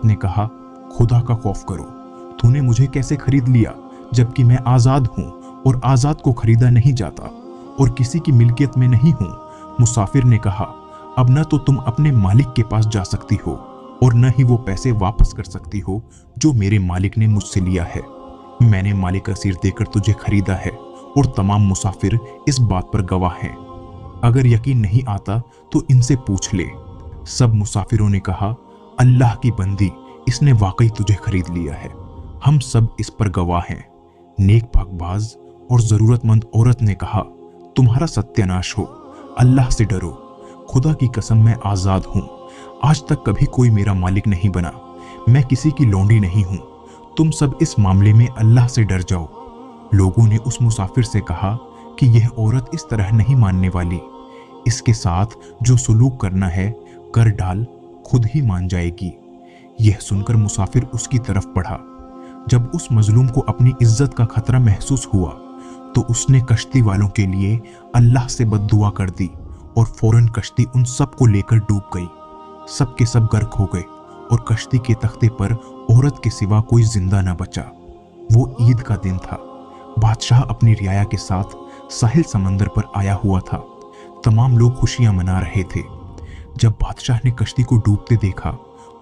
औरत ने कहा, खुदा का खौफ करो, तूने मुझे कैसे खरीद लिया जबकि मैं आजाद हूं और आजाद को खरीदा नहीं जाता और किसी की मिल्कियत में नहीं हूं। मुसाफिर ने कहा, अब न तो तुम अपने मालिक के पास जा सकती हो और न ही वो पैसे वापस कर सकती हो जो मेरे मालिक ने मुझसे लिया है। मैंने मालिक का सिर देकर तुझे खरीदा है और तमाम मुसाफिर इस बात पर गवाह हैं। अगर यकीन नहीं आता तो इनसे पूछ ले। सब मुसाफिरों ने कहा, अल्लाह की बंदी, इसने वाकई तुझे खरीद लिया है, हम सब इस पर गवाह हैं। नेक भागबाज और जरूरतमंद औरत ने कहा, तुम्हारा सत्यानाश हो, अल्लाह से डरो, खुदा की कसम मैं आजाद हूं, आज तक कभी कोई मेरा मालिक नहीं बना, मैं किसी की लौंडी नहीं हूं, तुम सब इस मामले में अल्लाह से डर जाओ। लोगों ने उस मुसाफिर से कहा कि यह औरत इस तरह नहीं मानने वाली, इसके साथ जो सुलूक करना है कर डाल, खुद ही मान जाएगी। यह सुनकर मुसाफिर उसकी तरफ बढ़ा। जब उस मजलूम को अपनी इज्जत का खतरा महसूस हुआ तो उसने कश्ती वालों के लिए अल्लाह से बद्दुआ कर दी और फौरन कश्ती उन सब को लेकर डूब गई। सब के सब गर्क हो गए और कश्ती के तख्ते पर औरत के सिवा कोई जिंदा न बचा। वो ईद का दिन था। बादशाह अपनी रियाया के साथ साहिल समंदर पर आया हुआ था। तमाम लोग खुशियां मना रहे थे। जब बादशाह ने कश्ती को डूबते देखा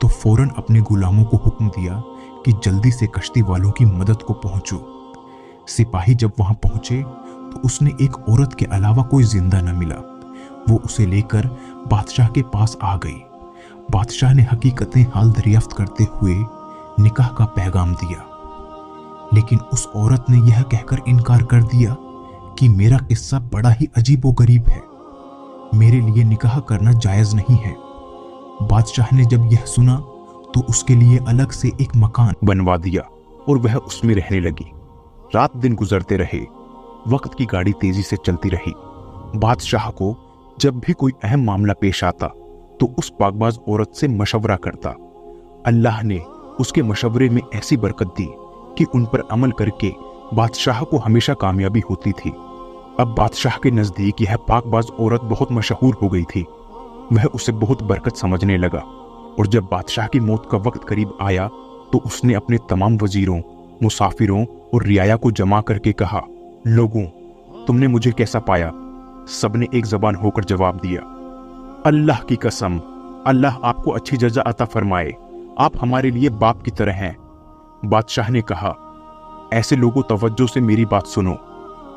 तो फौरन अपने गुलामों को हुक्म दिया कि जल्दी से कश्ती वालों की मदद को पहुंचो। सिपाही जब वहां पहुंचे तो उसने एक औरत के अलावा कोई जिंदा न मिला। वो उसे लेकर बादशाह के पास आ गई। बादशाह ने हकीकतें हाल दरियाफ्त करते हुए निकाह का पैगाम दिया, लेकिन उस औरत ने यह कहकर इनकार कर दिया कि मेरा किस्सा बड़ा ही अजीबोगरीब है, मेरे लिए निकाह करना जायज नहीं है। बादशाह ने जब यह सुना तो उसके लिए अलग से एक मकान बनवा दिया और वह उसमें रहने लगी। रात दिन गुजरते रहे, वक्त की गाड़ी तेजी से चलती रही। बादशाह को जब भी कोई अहम मामला पेश आता तो उस पाकबाज औरत से मशवरा करता। अल्लाह ने उसके मशवरे में ऐसी बरकत दी कि उन पर अमल करके बादशाह को हमेशा कामयाबी होती थी। अब बादशाह के नजदीक यह पाकबाज औरत बहुत मशहूर हो गई थी। वह उसे बहुत बरकत समझने लगा और जब बादशाह की मौत का वक्त करीब आया तो उसने अपने तमाम वजीरों, मुसाफिरों और रियाया को जमा करके कहा, लोगों, तुमने मुझे कैसा पाया? सबने एक जबान होकर जवाब दिया, अल्लाह की कसम, अल्लाह आपको अच्छी जजा अता फरमाए, आप हमारे लिए बाप की तरह हैं। बादशाह ने कहा, ऐसे लोगों, तवज्जो से मेरी बात सुनो।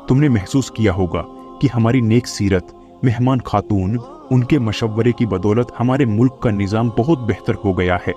तुमने महसूस किया होगा कि हमारी नेक सीरत, मेहमान खातून, उनके मशवरे की बदौलत हमारे मुल्क का निज़ाम बहुत बेहतर हो गया है।